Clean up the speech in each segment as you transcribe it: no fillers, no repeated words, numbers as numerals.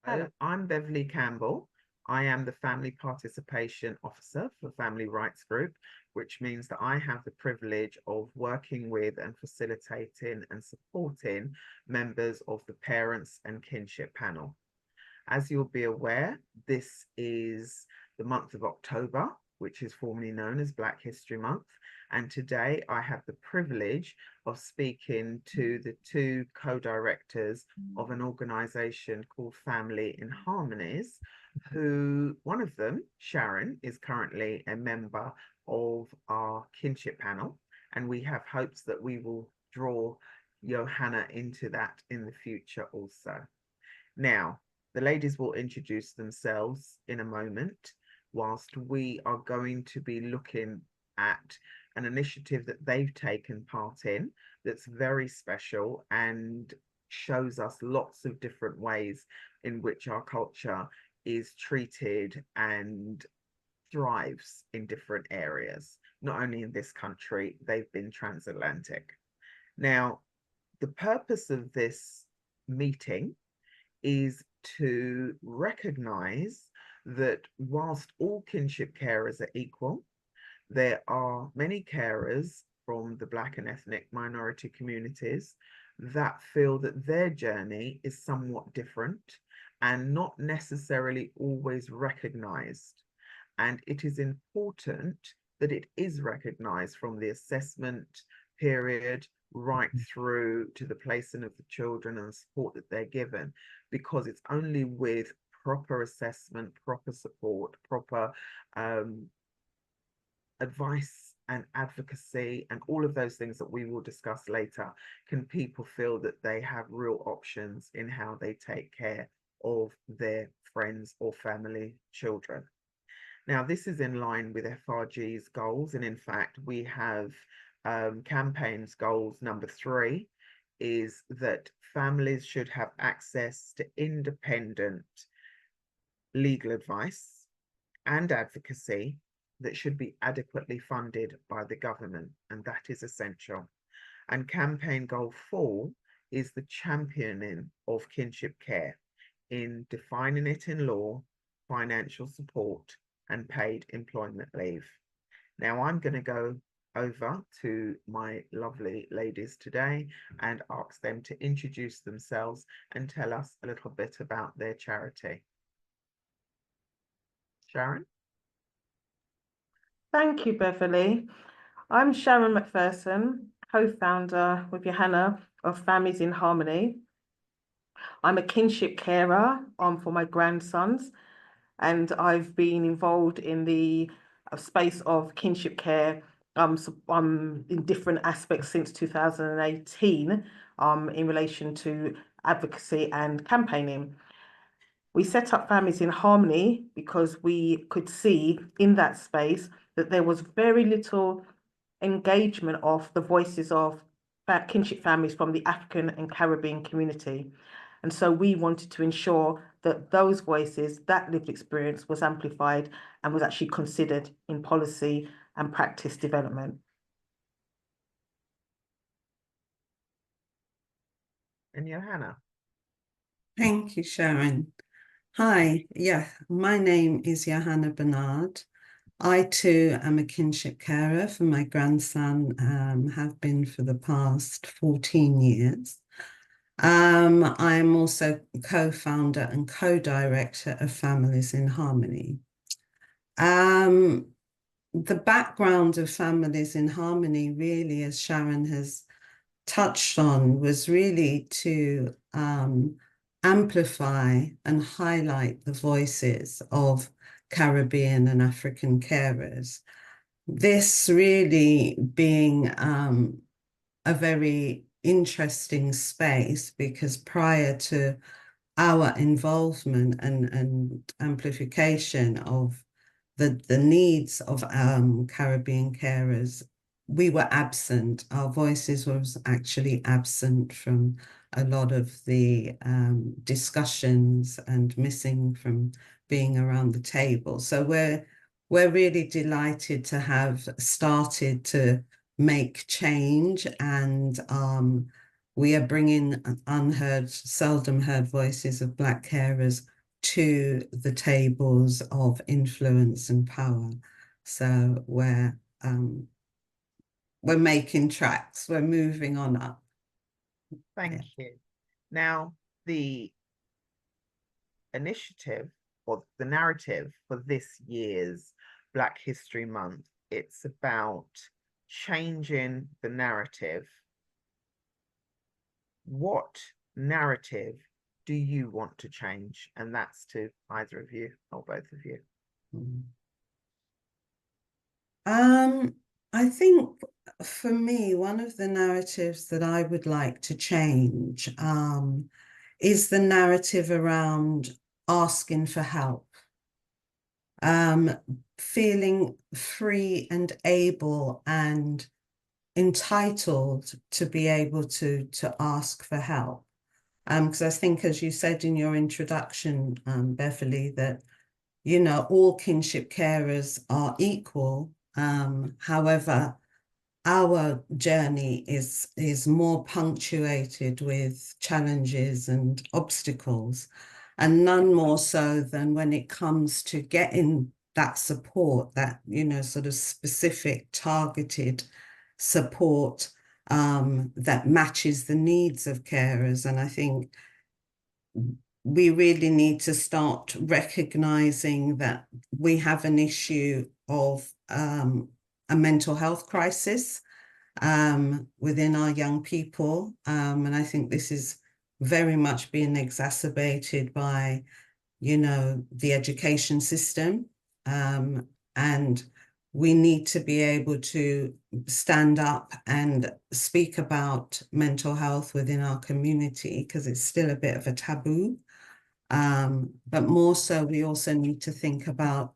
Hello, I'm Beverley Campbell. I am the Family Participation Officer for Family Rights Group, which means that I have the privilege of working with and facilitating and supporting members of the Parents and Kinship Panel. As you'll be aware, this is the month of October, which is formerly known as Black History Month. And today I have the privilege of speaking to the two co-directors of an organization called Family in Harmonies, who one of them, Sharon, is currently a member of our kinship panel. And we have hopes that we will draw Johanna into that in the future also. Now, the ladies will introduce themselves in a moment, whilst we are going to be looking at an initiative that they've taken part in that's very special and shows us lots of different ways in which our culture is treated and thrives in different areas, not only in this country, they've been transatlantic. Now, the purpose of this meeting is to recognize that whilst all kinship carers are equal, there are many carers from the Black and ethnic minority communities that feel that their journey is somewhat different and not necessarily always recognized. And it is important that it is recognized from the assessment period right through to the placing of the children and the support that they're given, because it's only with proper assessment, proper support, proper advice and advocacy and all of those things that we will discuss later, can people feel that they have real options in how they take care of their friends or family children. Now, this is in line with FRG's goals, and in fact, we have campaign's goals number 3 is that families should have access to independent legal advice and advocacy that should be adequately funded by the government, and that is essential. And campaign goal 4 is the championing of kinship care in defining it in law, financial support, and paid employment leave. Now I'm going to go over to my lovely ladies today and ask them to introduce themselves and tell us a little bit about their charity. Sharon? Thank you, Beverley. I'm Sharon McPherson, co-founder with Johanna of Families in Harmony. I'm a kinship carer for my grandsons, and I've been involved in the space of kinship care in different aspects since 2018 in relation to advocacy and campaigning. We set up Families in Harmony because we could see in that space that there was very little engagement of the voices of kinship families from the African and Caribbean community. And so we wanted to ensure that those voices, that lived experience, was amplified and was actually considered in policy and practice development. And Johanna? Thank you, Sharon. Hi, my name is Johanna Bernard. I too am a kinship carer for my grandson, have been for the past 14 years. I am also co-founder and co-director of Families in Harmony. The background of Families in Harmony, really, as Sharon has touched on, was really to amplify and highlight the voices of Caribbean and African carers. This really being a very interesting space, because prior to our involvement and amplification of the needs of Caribbean carers, we were absent. Our voices was actually absent from a lot of the discussions and missing from being around the table. So we're really delighted to have started to make change, and we are bringing unheard, seldom heard voices of Black carers to the tables of influence and power. So we're making tracks, we're moving on up. Thank you. Now, the initiative or the narrative for this year's Black History Month, it's about changing the narrative. What narrative do you want to change? And that's to either of you or both of you. I think for me, one of the narratives that I would like to change is the narrative around asking for help. Feeling free and able and entitled to be able to ask for help. Because I think, as you said in your introduction, Beverley, that, you know, all kinship carers are equal. However, our journey is more punctuated with challenges and obstacles, and none more so than when it comes to getting that support, that, you know, sort of specific targeted support that matches the needs of carers. And I think we really need to start recognizing that we have an issue of a mental health crisis within our young people. And I think this is very much being exacerbated by, you know, the education system. And we need to be able to stand up and speak about mental health within our community, because it's still a bit of a taboo. But more so, we also need to think about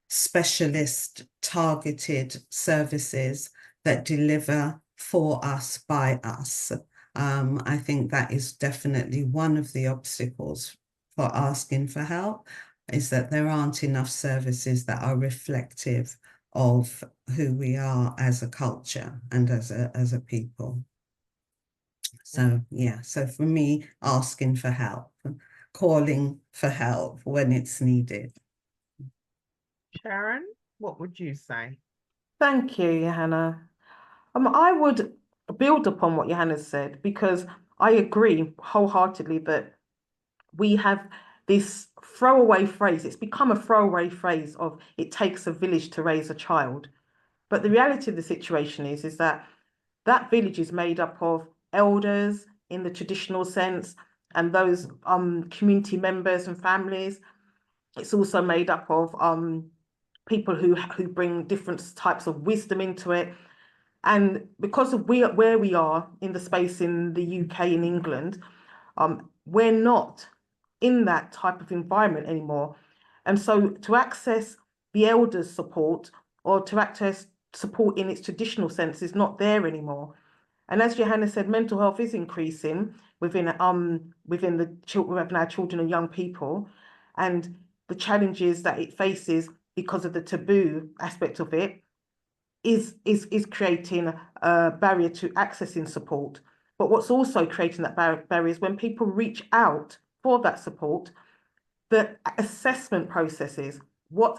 specialist targeted services that deliver for us, by us. I think that is definitely one of the obstacles for asking for help, is that there aren't enough services that are reflective of who we are as a culture and as a people. So yeah, so for me, asking for help, calling for help when it's needed. Sharon, what would you say? Thank you, Johanna. I would build upon what Johanna said, because I agree wholeheartedly that we have this throwaway phrase. It's become a throwaway phrase of it takes a village to raise a child. But the reality of the situation is that that village is made up of elders in the traditional sense, and those community members and families. It's also made up of people who bring different types of wisdom into it. And because of where we are in the space in the UK and England, we're not in that type of environment anymore. And so to access the elders' support, or to access support in its traditional sense, is not there anymore. And as Johanna said, mental health is increasing within the children, our children and young people, and the challenges that it faces because of the taboo aspect of it is creating a barrier to accessing support. But what's also creating that barrier is when people reach out for that support, the assessment processes,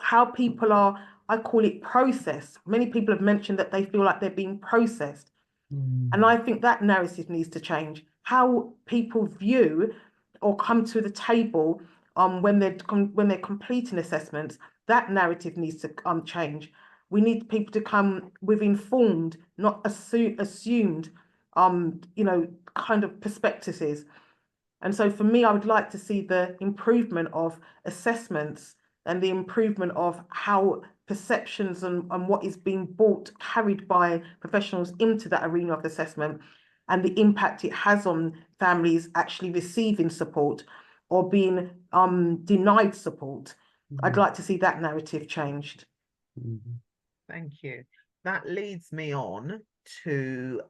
how people are, I call it processed. Many people have mentioned that they feel like they're being processed. And I think that narrative needs to change. How people view or come to the table when they're completing assessments, that narrative needs to change. We need people to come with informed, not assumed, kind of perspectives. And so for me, I would like to see the improvement of assessments and the improvement of how perceptions and what is being carried by professionals into that arena of assessment, and the impact it has on families actually receiving support or being denied support. I'd like to see that narrative changed. Thank you. That leads me on to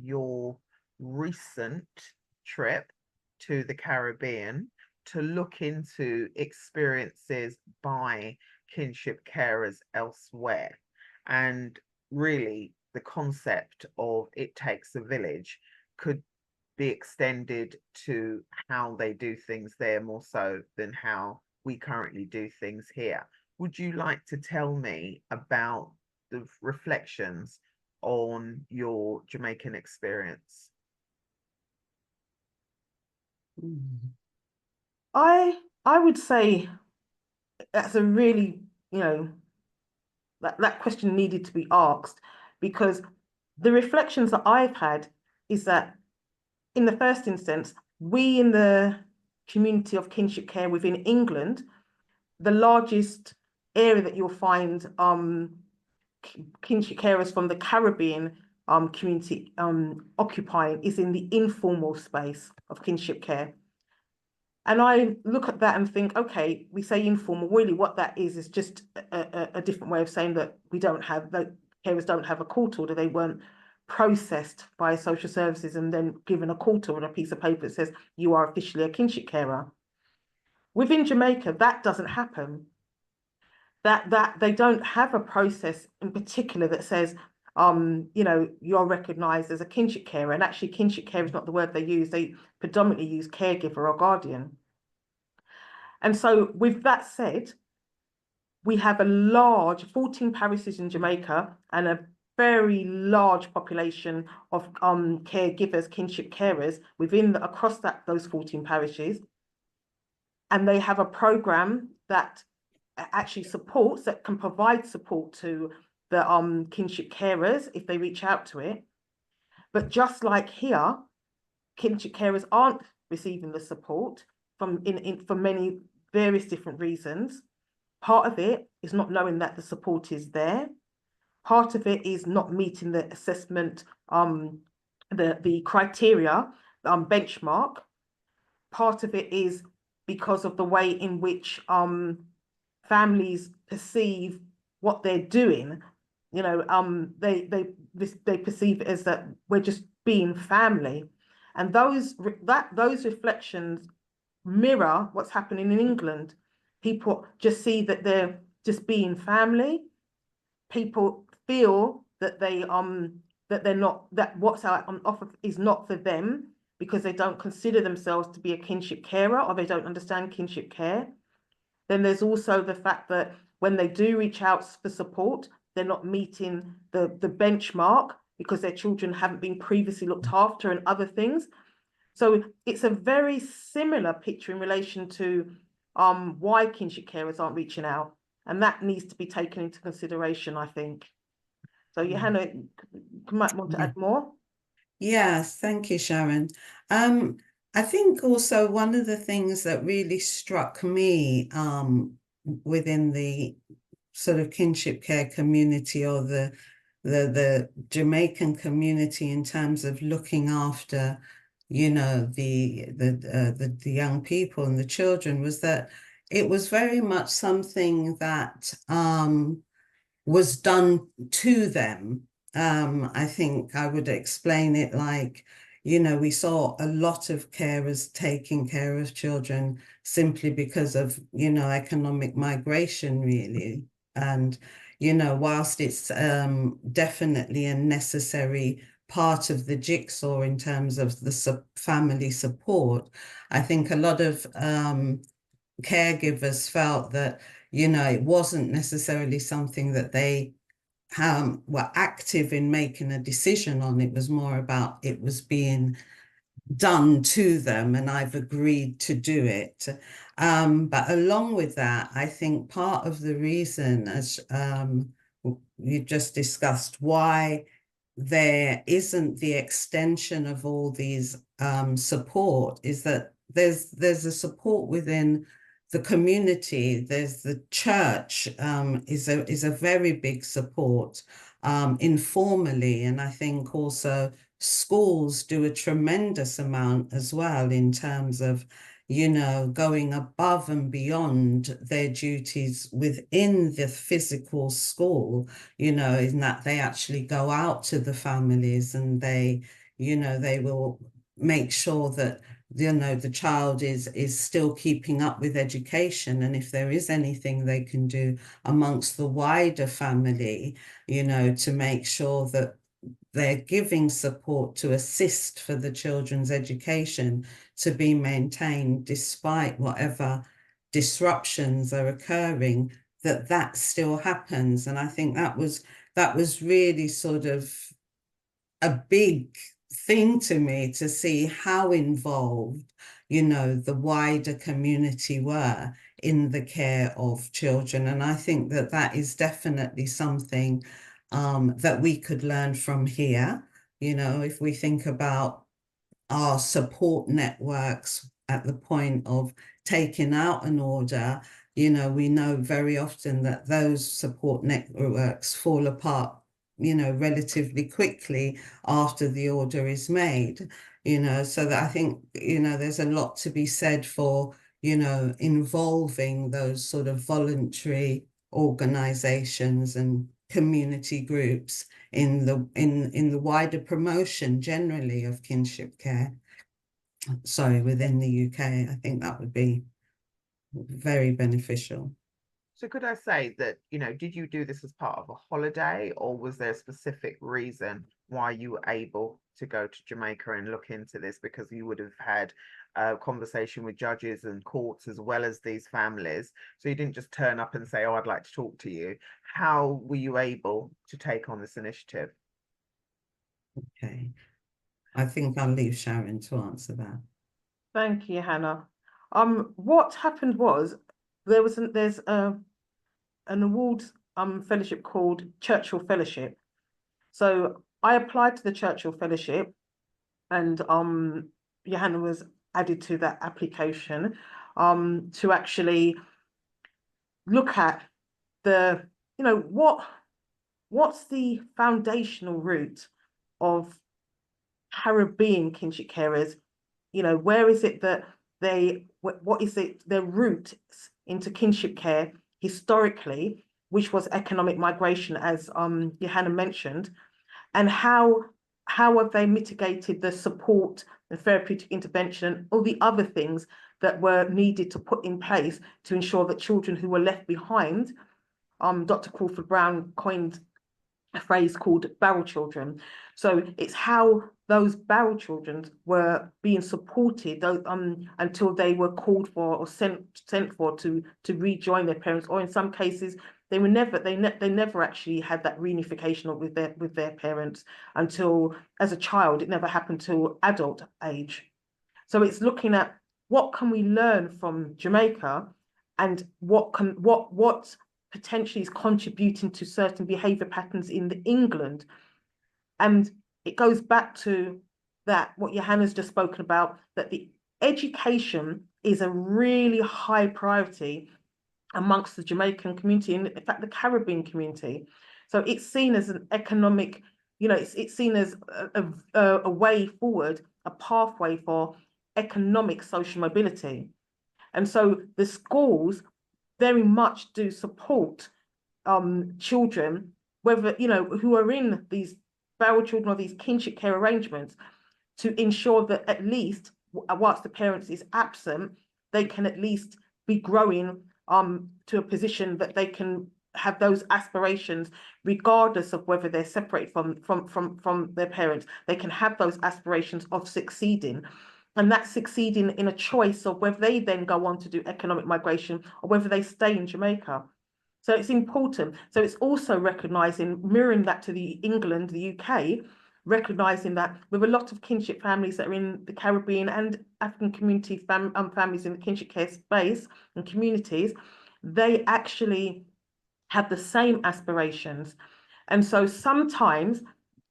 your recent trip to the Caribbean to look into experiences by kinship carers elsewhere. And really, the concept of it takes a village could be extended to how they do things there more so than how we currently do things here. Would you like to tell me about the reflections on your Jamaican experience? I would say that's a really, that question needed to be asked, because the reflections that I've had is that in the first instance, we in the community of kinship care within England, the largest area that you'll find kinship carers from the Caribbean community occupying is in the informal space of kinship care. And I look at that and think, okay, we say informal, really what that is just a different way of saying that we don't have, that carers don't have a court order. They weren't processed by social services and then given a court order, a piece of paper that says you are officially a kinship carer. Within Jamaica, that doesn't happen. That they don't have a process in particular that says, you're recognized as a kinship carer. And actually, kinship care is not the word they use. They predominantly use caregiver or guardian. And so with that said, we have a large 14 parishes in Jamaica and a very large population of caregivers, kinship carers across those 14 parishes. And they have a program that actually supports, that can provide support to the kinship carers if they reach out to it. But just like here, kinship carers aren't receiving the support for many various different reasons. Part of it is not knowing that the support is there. Part of it is not meeting the assessment, the criteria, benchmark. Part of it is because of the way in which families perceive what they're doing. They perceive it as that we're just being family, and those reflections mirror what's happening in England. People just see that they're just being family. People feel that they're not, that what's out on offer is not for them because they don't consider themselves to be a kinship carer or they don't understand kinship care. Then there's also the fact that when they do reach out for support, they're not meeting the benchmark because their children haven't been previously looked after and other things. So it's a very similar picture in relation to why kinship carers aren't reaching out. And that needs to be taken into consideration, I think. So Johanna, you might want to add more? Yes, thank you, Sharon. I think also one of the things that really struck me within the sort of kinship care community or the Jamaican community in terms of looking after, the young people and the children was that it was very much something that was done to them. I think I would explain it like, we saw a lot of carers taking care of children simply because of, economic migration, really. And, whilst it's definitely a necessary part of the jigsaw in terms of the family support, I think a lot of caregivers felt that, it wasn't necessarily something that they were active in making a decision on. It was more about it was being done to them and I've agreed to do it. But along with that, I think part of the reason, as you just discussed, why there isn't the extension of all these support is that there's a support within the community. There's the church is a very big support informally, and I think also schools do a tremendous amount as well in terms of, going above and beyond their duties within the physical school, in that they actually go out to the families and they will make sure that the child is still keeping up with education, and if there is anything they can do amongst the wider family, to make sure that they're giving support to assist for the children's education to be maintained despite whatever disruptions are occurring, that still happens. And I think that was really sort of a big thing to me, to see how involved, the wider community were in the care of children. And I think that is definitely something that we could learn from here. If we think about our support networks at the point of taking out an order, we know very often that those support networks fall apart, relatively quickly after the order is made, so that I think, there's a lot to be said for, involving those sort of voluntary organizations and community groups in the wider promotion generally of kinship care. Sorry, within the UK, I think that would be very beneficial. So could I say that, did you do this as part of a holiday, or was there a specific reason why you were able to go to Jamaica and look into this? Because you would have had a conversation with judges and courts as well as these families. So you didn't just turn up and say, oh, I'd like to talk to you. How were you able to take on this initiative? Okay. I think I'll leave Sharon to answer that. Thank you, Hannah. What happened was there's an award fellowship called Churchill Fellowship. So I applied to the Churchill Fellowship, and Johanna was added to that application to actually look at the, what's the foundational root of Caribbean kinship carers? Where is it that what is it, their roots into kinship care historically, which was economic migration, as Johanna mentioned, and how have they mitigated the support and therapeutic intervention and all the other things that were needed to put in place to ensure that children who were left behind, Dr. Crawford Brown coined a phrase called barrel children. So it's how those barrel children were being supported until they were called for or sent for to rejoin their parents, or in some cases they never actually had that reunification with their parents until as a child. It never happened till adult age. So it's looking at what can we learn from Jamaica, and what potentially is contributing to certain behavior patterns in England. And it goes back to that, what Johanna's just spoken about, that the education is a really high priority amongst the Jamaican community, and in fact the Caribbean community. So it's seen as an economic, it's seen as a way forward, a pathway for economic social mobility. And so the schools very much do support children, whether, who are in these barrel children or these kinship care arrangements, to ensure that at least whilst the parents is absent, they can at least be growing to a position that they can have those aspirations, regardless of whether they're separated from their parents. They can have those aspirations of succeeding. And that's succeeding in a choice of whether they then go on to do economic migration or whether they stay in Jamaica. So it's important. So it's also recognising, mirroring that to the England, the UK, recognising that with a lot of kinship families that are in the Caribbean and African community families in the kinship care space and communities, they actually have the same aspirations. And so sometimes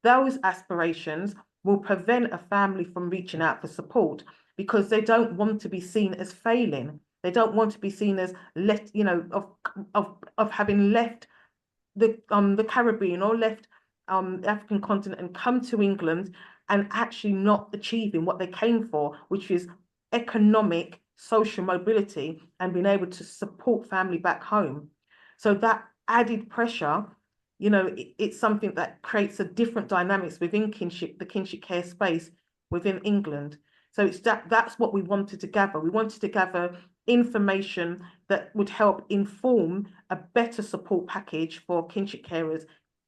those aspirations will prevent a family from reaching out for support because they don't want to be seen as failing. They don't want to be seen as of having left the Caribbean or left the African continent and come to England and actually not achieving what they came for, which is economic, social mobility and being able to support family back home. So that added pressure, it's something that creates a different dynamics within the kinship care space within England. So it's that's what we wanted to gather. We wanted to gather information that would help inform a better support package for kinship carers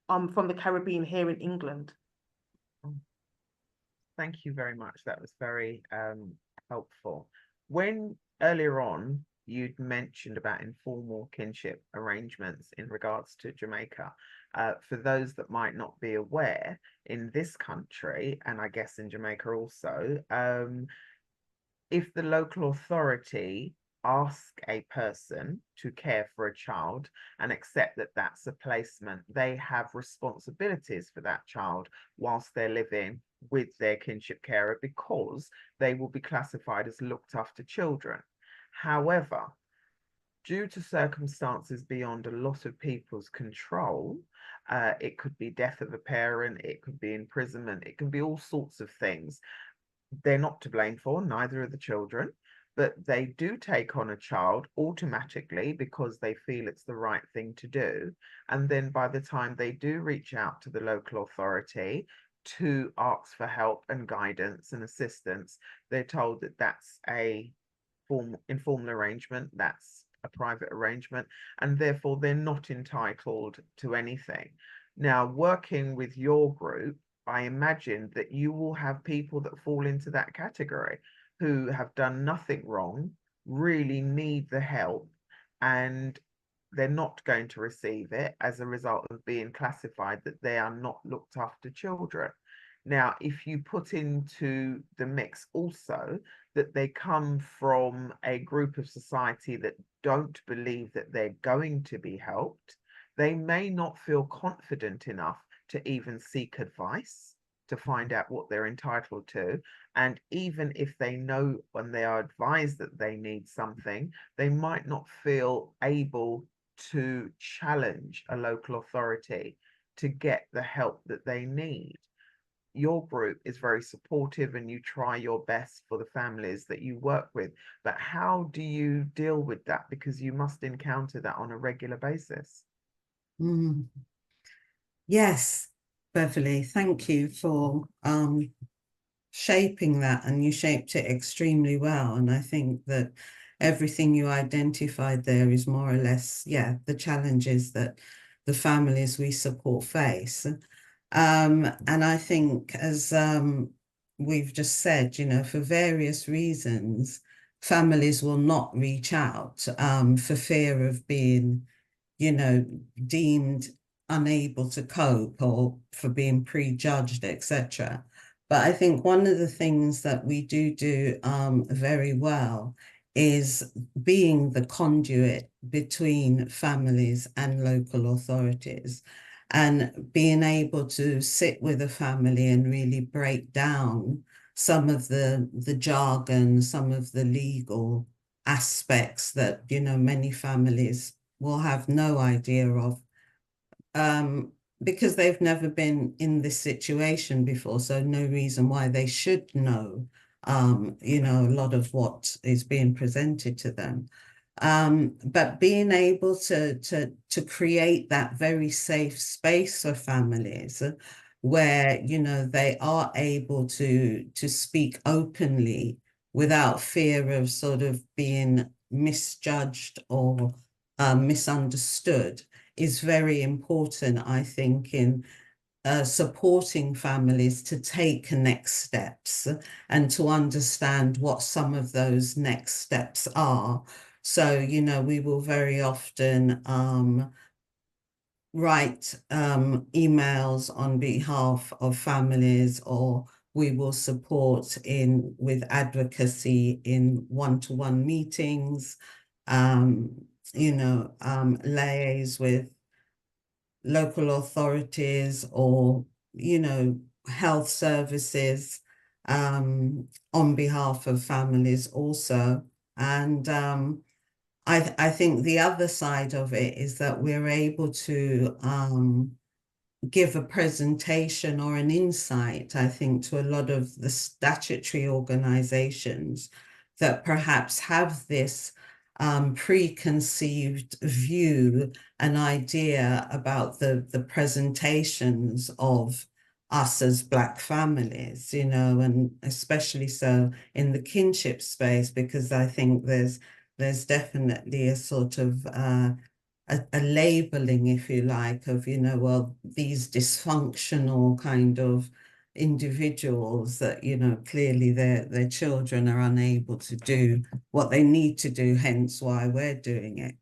from the Caribbean here in England. Thank you very much. That was very helpful. When earlier on you'd mentioned about informal kinship arrangements in regards to Jamaica, for those that might not be aware, in this country, and I guess in Jamaica also, if the local authority ask a person to care for a child and accept that that's a placement, they have responsibilities for that child whilst they're living with their kinship carer, because they will be classified as looked after children. However, due to circumstances beyond a lot of people's control, it could be death of a parent, it could be imprisonment, it can be all sorts of things. They're not to blame for, neither are the children, but they do take on a child automatically because they feel it's the right thing to do. And then by the time they do reach out to the local authority to ask for help and guidance and assistance, they're told that that's a informal arrangement, that's a private arrangement, and therefore they're not entitled to anything. Now, working with your group, I imagine that you will have people that fall into that category who have done nothing wrong, really need the help, and they're not going to receive it as a result of being classified that they are not looked after children. Now, if you put into the mix also that they come from a group of society that don't believe that they're going to be helped, they may not feel confident enough to even seek advice to find out what they're entitled to. And even if they know when they are advised that they need something, they might not feel able to challenge a local authority to get the help that they need. Your group is very supportive and you try your best for the families that you work with. But how do you deal with that? Because you must encounter that on a regular basis. Mm. Yes, Beverley, thank you for shaping that, and you shaped it extremely well. And I think that everything you identified there is more or less, yeah, the challenges that the families we support face. And I think, as we've just said, you know, for various reasons, families will not reach out for fear of being, you know, deemed unable to cope or for being prejudged, etc. But I think one of the things that we do very well is being the conduit between families and local authorities, and being able to sit with a family and really break down some of the jargon, some of the legal aspects that, you know, many families will have no idea of, because they've never been in this situation before, so no reason why they should know, you know, a lot of what is being presented to them. But being able to create that very safe space for families where, you know, they are able to speak openly without fear of sort of being misjudged or misunderstood is very important, I think, in supporting families to take next steps and to understand what some of those next steps are. So, you know, we will very often write emails on behalf of families, or we will support in with advocacy in one-to-one meetings, you know, liaise with local authorities or, you know, health services on behalf of families also. And I think the other side of it is that we're able to give a presentation or an insight, I think, to a lot of the statutory organizations that perhaps have this preconceived view, an idea about the presentations of us as Black families, you know, and especially so in the kinship space, because I think there's definitely a sort of a labeling, if you like, of, you know, well, these dysfunctional kind of individuals that, you know, clearly their children are unable to do what they need to do, hence why we're doing it.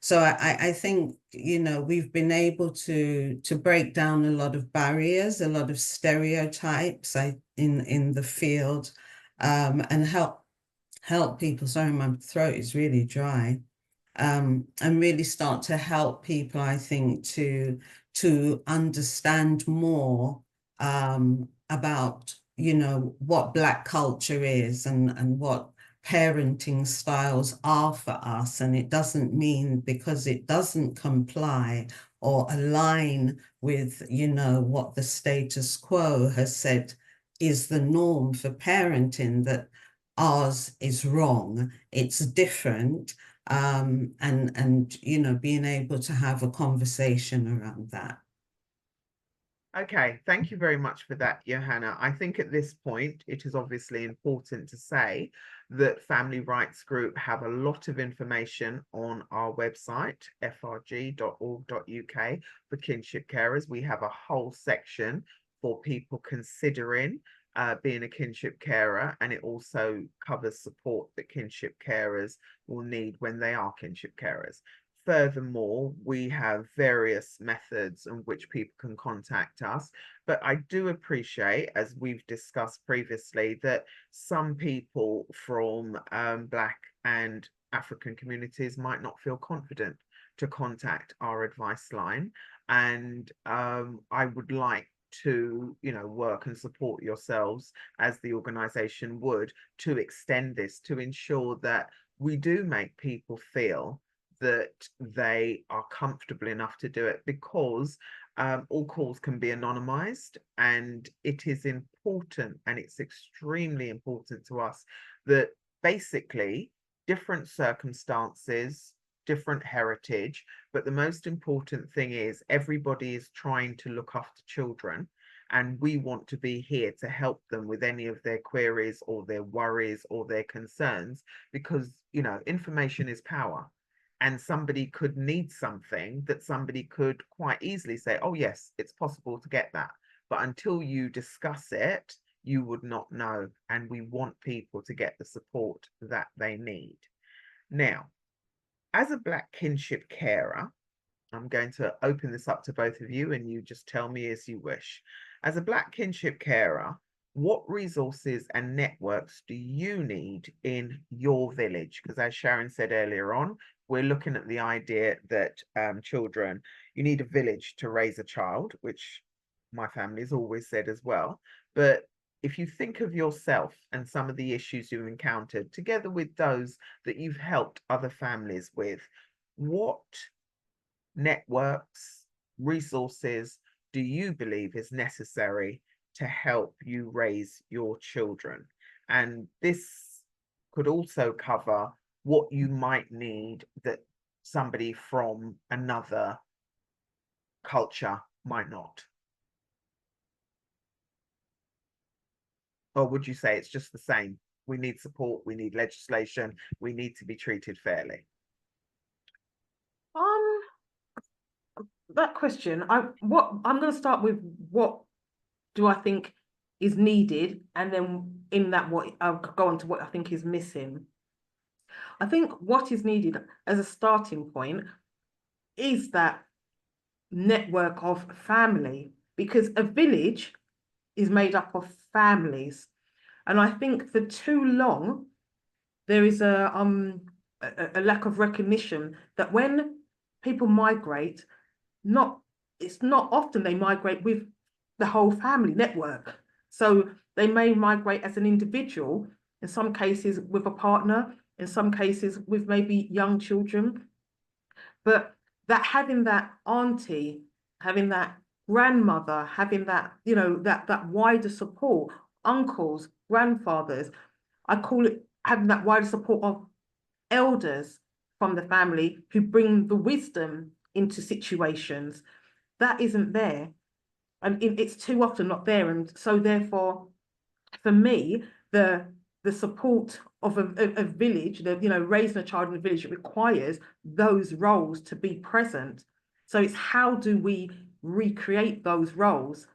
So I think, you know, we've been able to break down a lot of barriers, a lot of stereotypes in the field, and help people. Sorry, my throat is really dry. And really start to help people, I think, to understand more about, you know, what Black culture is and what parenting styles are for us. And it doesn't mean because it doesn't comply or align with, you know, what the status quo has said is the norm for parenting, that ours is wrong. It's different. And you know, being able to have a conversation around that. Okay, thank you very much for that, Johanna. I think at this point, it is obviously important to say that Family Rights Group have a lot of information on our website, frg.org.uk, for kinship carers. We have a whole section for people considering being a kinship carer, and it also covers support that kinship carers will need when they are kinship carers. Furthermore, we have various methods in which people can contact us, but I do appreciate, as we've discussed previously, that some people from Black and African communities might not feel confident to contact our advice line. And I would like to, you know, work and support yourselves as the organization would, to extend this, to ensure that we do make people feel that they are comfortable enough to do it, because all calls can be anonymized, and it is important, and it's extremely important to us, that basically different circumstances, different heritage, but the most important thing is everybody is trying to look after children, and we want to be here to help them with any of their queries or their worries or their concerns, because, you know, information is power. And somebody could need something that somebody could quite easily say, oh, yes, it's possible to get that. But until you discuss it, you would not know. And we want people to get the support that they need. Now, as a Black kinship carer, I'm going to open this up to both of you, and you just tell me as you wish. As a Black kinship carer, what resources and networks do you need in your village? Because as Sharon said earlier on, we're looking at the idea that children, you need a village to raise a child, which my family has always said as well. But if you think of yourself and some of the issues you've encountered, together with those that you've helped other families with, what networks, resources do you believe is necessary to help you raise your children? And this could also cover what you might need that somebody from another culture might not. Or would you say it's just the same? We need support, we need legislation, we need to be treated fairly. That question, I'm going to start with what do I think is needed, and then in that what I'll go on to what I think is missing. I think what is needed as a starting point is that network of family, because a village is made up of families. And I think for too long, there is a lack of recognition that when people migrate, it's not often they migrate with the whole family network. So they may migrate as an individual, in some cases with a partner, in some cases with maybe young children. But that having that auntie, having that grandmother, having that, you know, that wider support, uncles, grandfathers, I call it having that wider support of elders from the family who bring the wisdom into situations, that isn't there. And it's too often not there. And so therefore, for me, the support of a village, you know, raising a child in a village, requires those roles to be present. So it's how do we recreate those roles?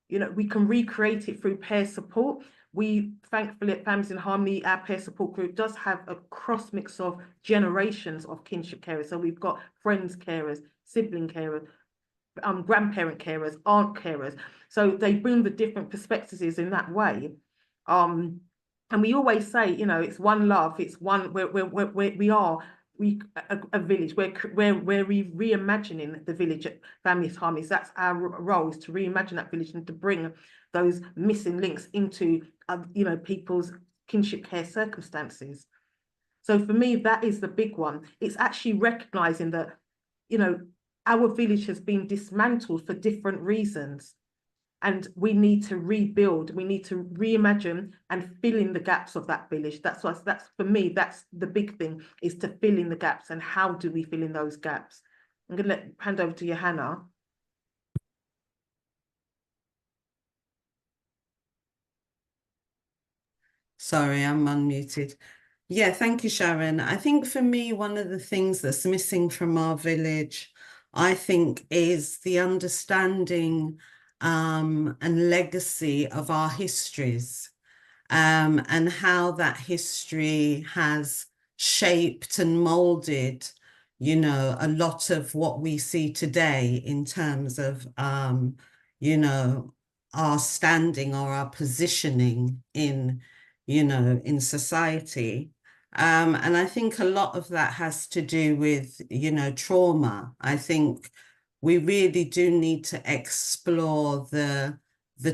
You know, we can recreate it through peer support. We, thankfully, at Families in Harmony, our peer support group does have a cross mix of generations of kinship carers. So we've got friends carers, sibling carers, grandparent carers, aunt carers. So they bring the different perspectives in that way. And we always say, you know, it's one love, it's one, we are a village, we're reimagining the village at Families Harmony. So that's our role, is to reimagine that village and to bring those missing links into, you know, people's kinship care circumstances. So for me, that is the big one. It's actually recognizing that, you know, our village has been dismantled for different reasons. And we need to rebuild, we need to reimagine and fill in the gaps of that village. That's for me, that's the big thing, is to fill in the gaps. And how do we fill in those gaps? I'm going to hand over to Johanna. Sorry, I'm unmuted. Yeah, thank you, Sharon. I think for me, one of the things that's missing from our village, I think, is the understanding and legacy of our histories, and how that history has shaped and molded, you know, a lot of what we see today in terms of, you know, our standing or our positioning in, you know, in society. And I think a lot of that has to do with, you know, trauma. I think we really do need to explore the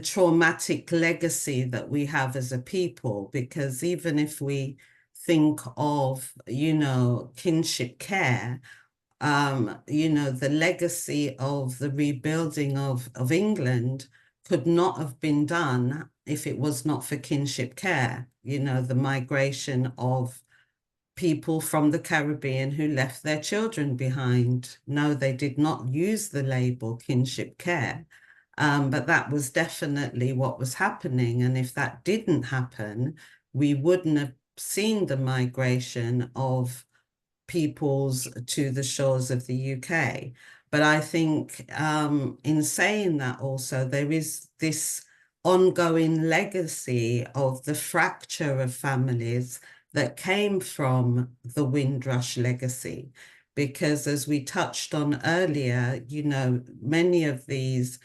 traumatic legacy that we have as a people, because even if we think of, you know, kinship care, you know, the legacy of the rebuilding of England could not have been done if it was not for kinship care, you know, the migration of people from the Caribbean who left their children behind. No, they did not use the label kinship care, but that was definitely what was happening. And if that didn't happen, we wouldn't have seen the migration of peoples to the shores of the UK. But I think in saying that also, there is this ongoing legacy of the fracture of families that came from the Windrush legacy. Because as we touched on earlier, you know, many of these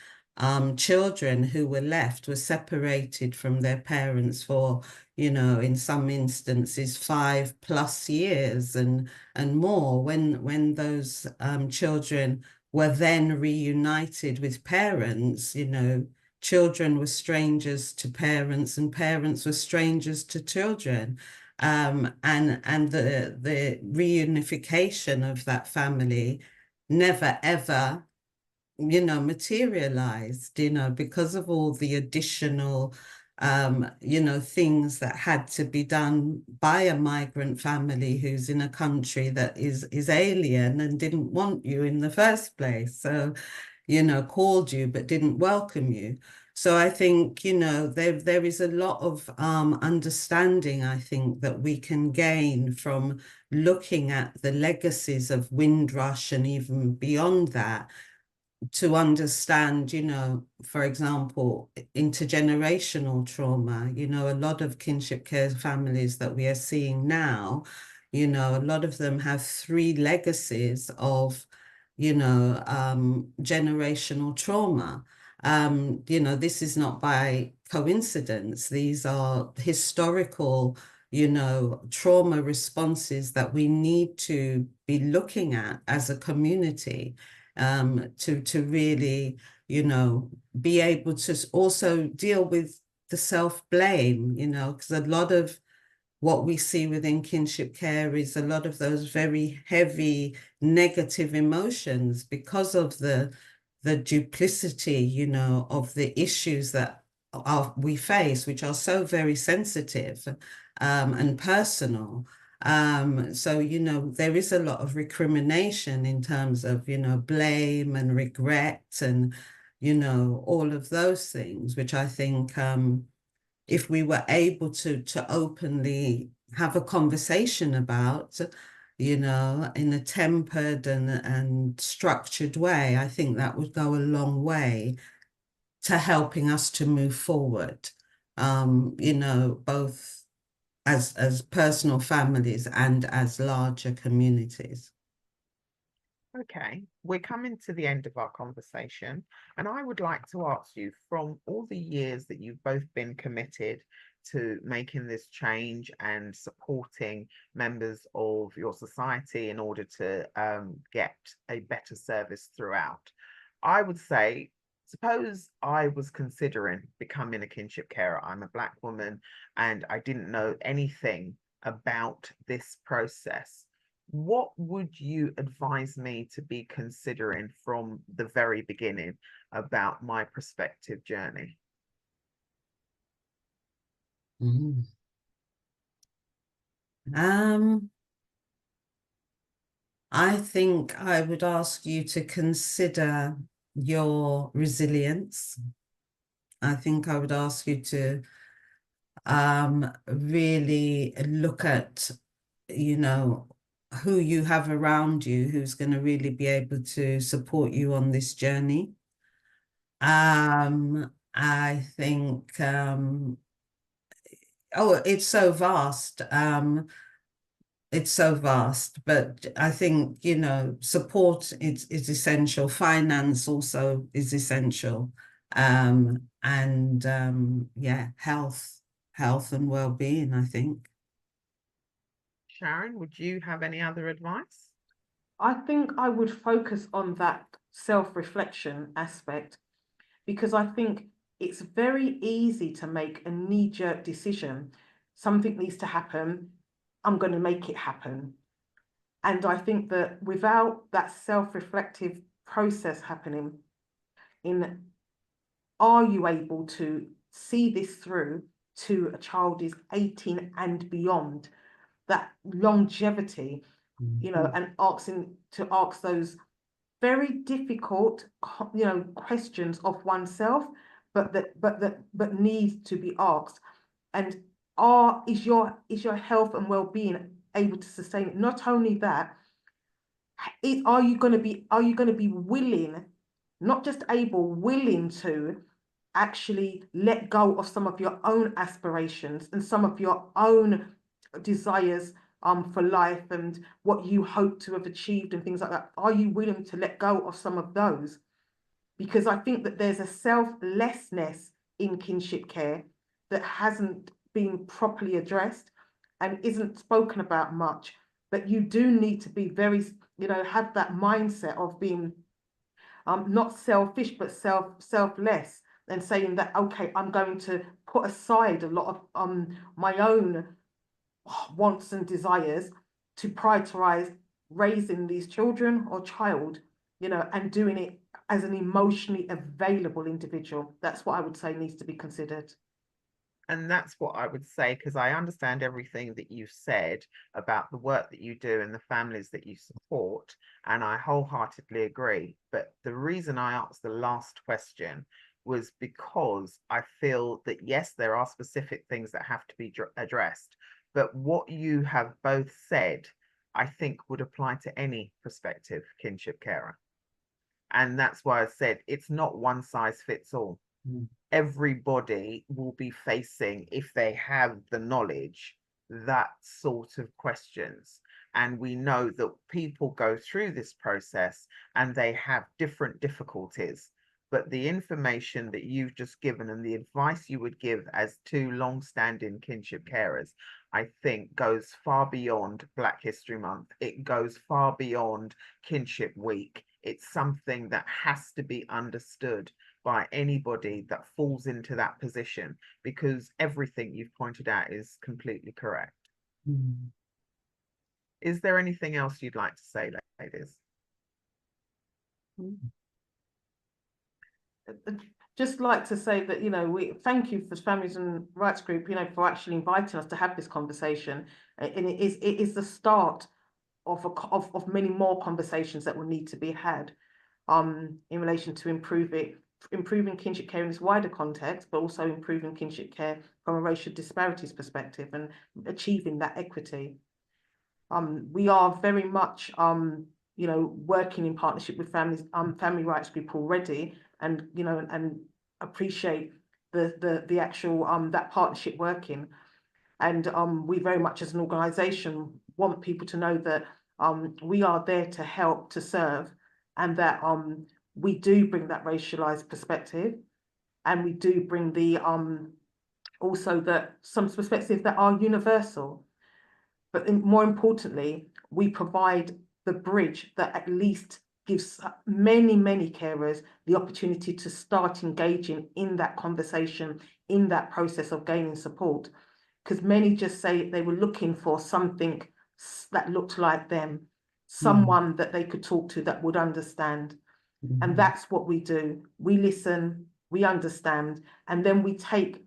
children who were left were separated from their parents for, you know, in some instances 5+ years and more, when those children were then reunited with parents. You know, children were strangers to parents and parents were strangers to children. And the reunification of that family never ever, you know, materialized, you know, because of all the additional you know, things that had to be done by a migrant family who's in a country that is alien and didn't want you in the first place. So, you know, called you but didn't welcome you. So I think, you know, there is a lot of understanding, I think, that we can gain from looking at the legacies of Windrush and even beyond that, to understand, you know, for example, intergenerational trauma. You know, a lot of kinship care families that we are seeing now, you know, a lot of them have 3 legacies of, you know, generational trauma. You know, this is not by coincidence. These are historical, you know, trauma responses that we need to be looking at as a community, to really, you know, be able to also deal with the self-blame, you know, because a lot of what we see within kinship care is a lot of those very heavy negative emotions because of the duplicity, you know, of the issues that we face, which are so very sensitive and personal. So, you know, there is a lot of recrimination in terms of, you know, blame and regret and, you know, all of those things, which I think if we were able to openly have a conversation about, you know, in a tempered and structured way, I think that would go a long way to helping us to move forward, you know, both as personal families and as larger communities. Okay, we're coming to the end of our conversation, and I would like to ask you, from all the years that you've both been committed to making this change and supporting members of your society in order to get a better service throughout, I would say, suppose I was considering becoming a kinship carer. I'm a Black woman and I didn't know anything about this process. What would you advise me to be considering from the very beginning about my prospective journey? Mm. I think I would ask you to consider your resilience. I think I would ask you to really look at, you know, who you have around you who's going to really be able to support you on this journey. I think, oh, it's so vast. It's so vast, but I think, you know, support is essential. Finance also is essential. Yeah, health and well-being, I think. Sharon, would you have any other advice? I think I would focus on that self-reflection aspect, because I think it's very easy to make a knee-jerk decision. Something needs to happen, I'm going to make it happen. And I think that without that self-reflective process happening, are you able to see this through to a child is 18 and beyond, that longevity, you know, and ask those very difficult, you know, questions of oneself, but need to be asked. And is your health and well-being able to sustain it? Not only that, are you going to be willing, not just able, willing to actually let go of some of your own aspirations and some of your own desires for life and what you hope to have achieved and things like that? Are you willing to let go of some of those? Because I think that there's a selflessness in kinship care that hasn't been properly addressed and isn't spoken about much. But you do need to be very, you know, have that mindset of being not selfish, but selfless, and saying that, okay, I'm going to put aside a lot of my own wants and desires to prioritize raising these children or child, you know, and doing it as an emotionally available individual. That's what I would say needs to be considered. And that's what I would say, because I understand everything that you've said about the work that you do and the families that you support, and I wholeheartedly agree. But the reason I asked the last question was because I feel that, yes, there are specific things that have to be addressed, but what you have both said, I think would apply to any prospective kinship carer. And that's why I said it's not one size fits all. Everybody will be facing, if they have the knowledge, that sort of questions. And we know that people go through this process and they have different difficulties. But the information that you've just given and the advice you would give as two long-standing kinship carers, I think goes far beyond Black History Month. It goes far beyond Kinship Week. It's something that has to be understood by anybody that falls into that position, because everything you've pointed out is completely correct. Mm. Is there anything else you'd like to say, ladies? Just like to say that, you know, we thank you for Families and Rights Group, you know, for actually inviting us to have this conversation. And it is the start of many more conversations that will need to be had in relation to improving kinship care in this wider context, but also improving kinship care from a racial disparities perspective and achieving that equity. We are very much you know, working in partnership with Family Rights Group already, and you know, and appreciate the actual that partnership working. And we very much as an organisation want people to know that we are there to help, to serve, and that we do bring that racialized perspective, and we do bring the also that some perspectives that are universal. But more importantly, we provide the bridge that at least gives many, many carers the opportunity to start engaging in that conversation, in that process of gaining support. Because many just say they were looking for something that looked like them, someone that they could talk to that would understand. And that's what we do. We listen, we understand, and then we take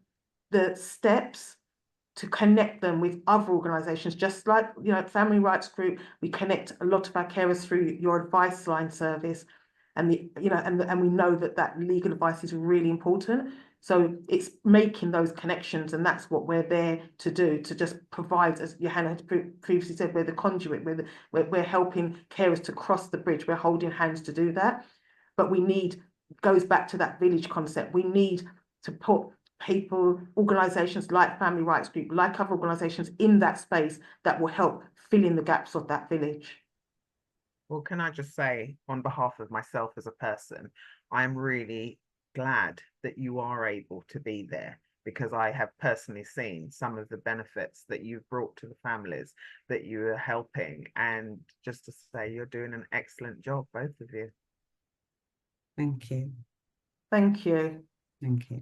the steps to connect them with other organisations, just like, you know, Family Rights Group. We connect a lot of our carers through your advice line service, and and we know that legal advice is really important. So it's making those connections, and that's what we're there to do, to just provide, as Johanna had previously said, we're the conduit, we're helping carers to cross the bridge, we're holding hands to do that. But we need, goes back to that village concept, we need to put people, organisations like Family Rights Group, like other organisations in that space that will help fill in the gaps of that village. Well, can I just say, on behalf of myself as a person, I'm really glad that you are able to be there, because I have personally seen some of the benefits that you've brought to the families that you are helping. And just to say, you're doing an excellent job, both of you. Thank you. Thank you. Thank you.